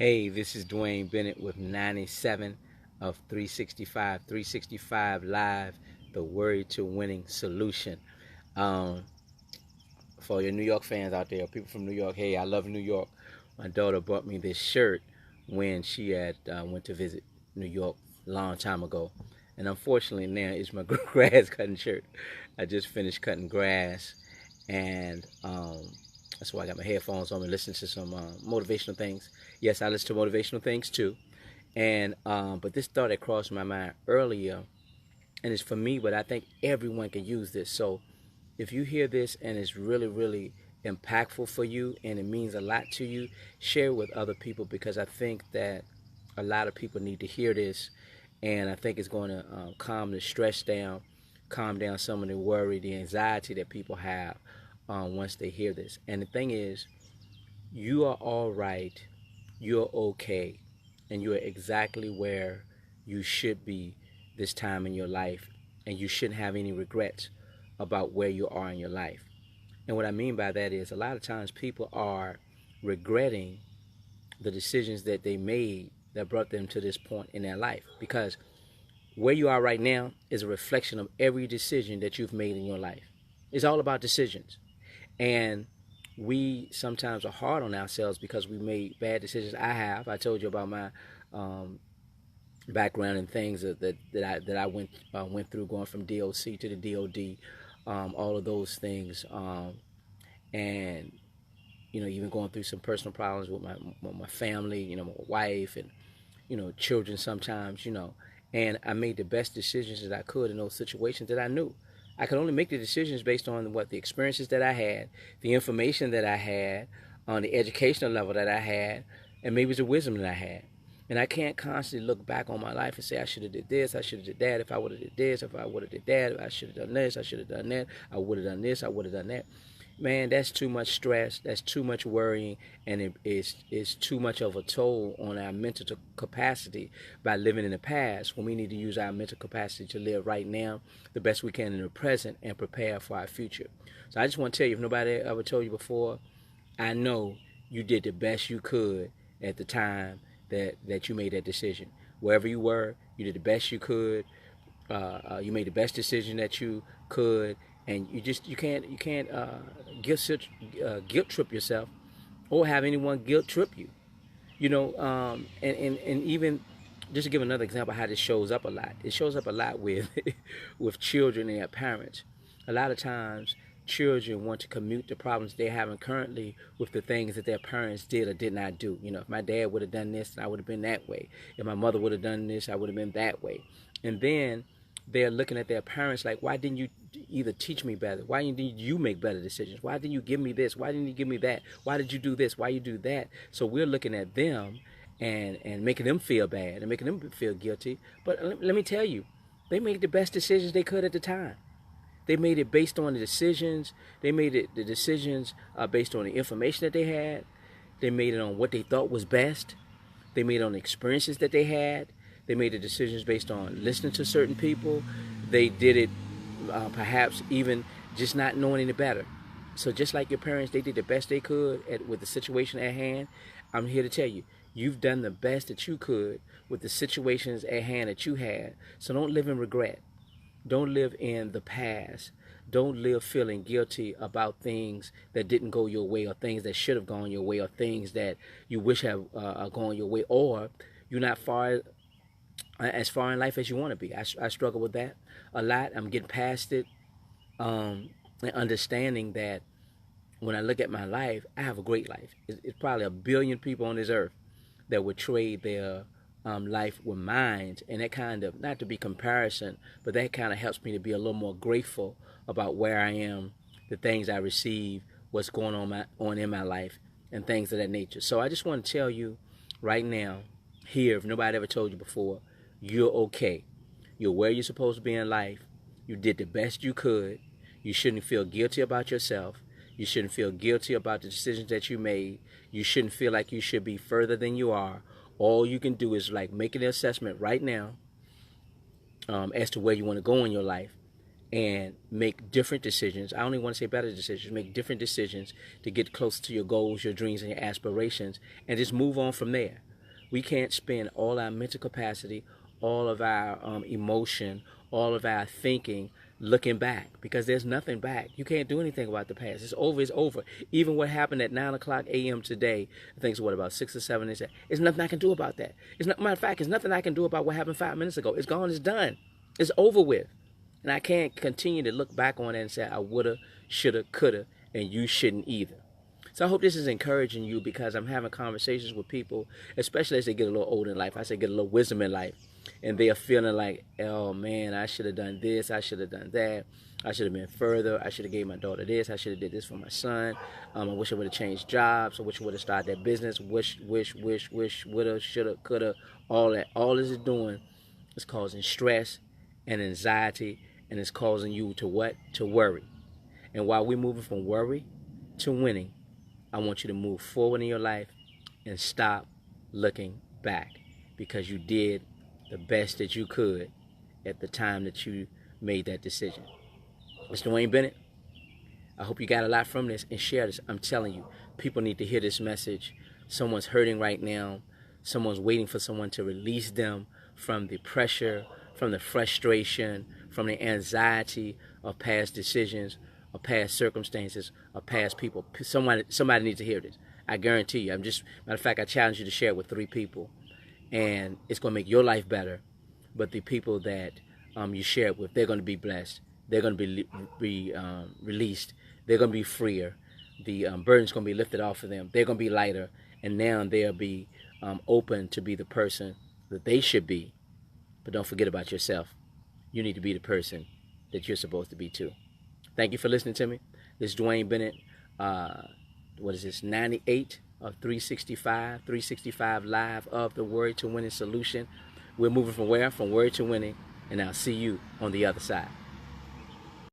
Hey, this is Dwayne Bennett with 97 of 365 Live, the Word to Winning Solution. Um, for your New York fans out there, people from New York, hey, I love New York. My daughter bought me this shirt when she had went to visit New York a long time ago. And unfortunately now it's my grass cutting shirt. I just finished cutting grass and that's why I got my headphones on and listening to some motivational things. Yes, I listen to motivational things too. And but this thought that crossed my mind earlier, and it's for me, but I think everyone can use this. So if you hear this and it's really, really impactful for you and it means a lot to you, share it with other people because I think that a lot of people need to hear this, and I think it's going to calm the stress down, calm down some of the worry, the anxiety that people have once they hear this. And the thing is, you are all right, you're okay, and you're exactly where you should be this time in your life, and you shouldn't have any regrets about where you are in your life. And what I mean by that is a lot of times people are regretting the decisions that they made that brought them to this point in their life, because where you are right now is a reflection of every decision that you've made in your life. It's all about decisions. And we sometimes are hard on ourselves because we made bad decisions. I told you about my um, background and things that I went through, going from DOC to the DOD, all of those things, and even going through some personal problems with my family, my wife and children sometimes, and I made the best decisions that I could in those situations that I knew. I could only make the decisions based on what the experiences that I had, the information that I had, on the educational level that I had, and maybe the wisdom that I had. And I can't constantly look back on my life and say I should have did this, I should have did that. If I would have did this, if I would have did that, I should have done this, I should have done that. I would have done this, I would have done that. Man, that's too much stress. That's too much worrying, and it's too much of a toll on our mental capacity by living in the past when we need to use our mental capacity to live right now the best we can in the present and prepare for our future. So I just want to tell you, if nobody ever told you before, I know you did the best you could at the time that you made that decision. Wherever you were, you did the best you could. You made the best decision that you could, and you can't guilt trip yourself or have anyone guilt trip you. And even just to give another example, how this shows up a lot. It shows up a lot with with children and their parents. A lot of times, children want to commute the problems they're having currently with the things that their parents did or did not do. If my dad would have done this, I would have been that way. If my mother would have done this, I would have been that way. And then they're looking at their parents like, why didn't you either teach me better? Why didn't you make better decisions? Why didn't you give me this? Why didn't you give me that? Why did you do this? Why you do that? So we're looking at them and making them feel bad and making them feel guilty. But let me tell you, they made the best decisions they could at the time. They made it based on the decisions. They made the decisions based on the information that they had. They made it on what they thought was best. They made it on the experiences that they had. They made the decisions based on listening to certain people. They did it perhaps even just not knowing any better. So just like your parents, they did the best they could with the situation at hand. I'm here to tell you, you've done the best that you could with the situations at hand that you had. So don't live in regret. Don't live in the past. Don't live feeling guilty about things that didn't go your way, or things that should have gone your way, or things that you wish have gone your way, or you're not as far in life as you want to be. I struggle with that a lot. I'm getting past it, and understanding that when I look at my life, I have a great life. It's probably a billion people on this earth that would trade their life with mine, and that kind of, not to be comparison, but that kind of helps me to be a little more grateful about where I am, the things I receive, what's going on in my life, and things of that nature. So I just want to tell you right now, here, if nobody ever told you before, you're okay. You're where you're supposed to be in life. You did the best you could. You shouldn't feel guilty about yourself. You shouldn't feel guilty about the decisions that you made. You shouldn't feel like you should be further than you are. All you can do is like make an assessment right now as to where you want to go in your life, and make different decisions. I only want to say better decisions. Make different decisions to get close to your goals, your dreams, and your aspirations, and just move on from there. We can't spend all our mental capacity, all of our emotion, all of our thinking looking back, because there's nothing back. You can't do anything about the past. It's over. It's over. Even what happened at 9 o'clock a.m. today, I think it's what, about 6 or 7 days. There's nothing I can do about that. It's not, matter of fact, there's nothing I can do about what happened 5 minutes ago. It's gone. It's done. It's over with. And I can't continue to look back on it and say I woulda, shoulda, coulda, and you shouldn't either. So I hope this is encouraging you, because I'm having conversations with people, especially as they get a little older in life. I say get a little wisdom in life, and they are feeling like, oh man, I should have done this, I should have done that, I should have been further, I should have gave my daughter this, I should have did this for my son. I wish I would have changed jobs, I wish I would have started that business, wish, woulda, shoulda, coulda, all that. All this is doing is causing stress and anxiety, and it's causing you to what? To worry. And while we're moving from worry to winning, I want you to move forward in your life and stop looking back, because you did the best that you could at the time that you made that decision. Mr. Dwayne Bennett, I hope you got a lot from this, and share this. I'm telling you, people need to hear this message. Someone's hurting right now. Someone's waiting for someone to release them from the pressure, from the frustration, from the anxiety of past decisions, of past circumstances, of past people. Somebody needs to hear this. I guarantee you. Matter of fact, I challenge you to share it with 3 people, and it's going to make your life better. But the people that you share it with, they're going to be blessed. They're going to be released. They're going to be freer. The burden's going to be lifted off of them. They're going to be lighter, and now they'll be open to be the person that they should be. But don't forget about yourself. You need to be the person that you're supposed to be too. Thank you for listening to me. This is Dwayne Bennett. What is this? 98 of 365. 365 live of the Word to Winning Solution. We're moving from where? From word to winning. And I'll see you on the other side.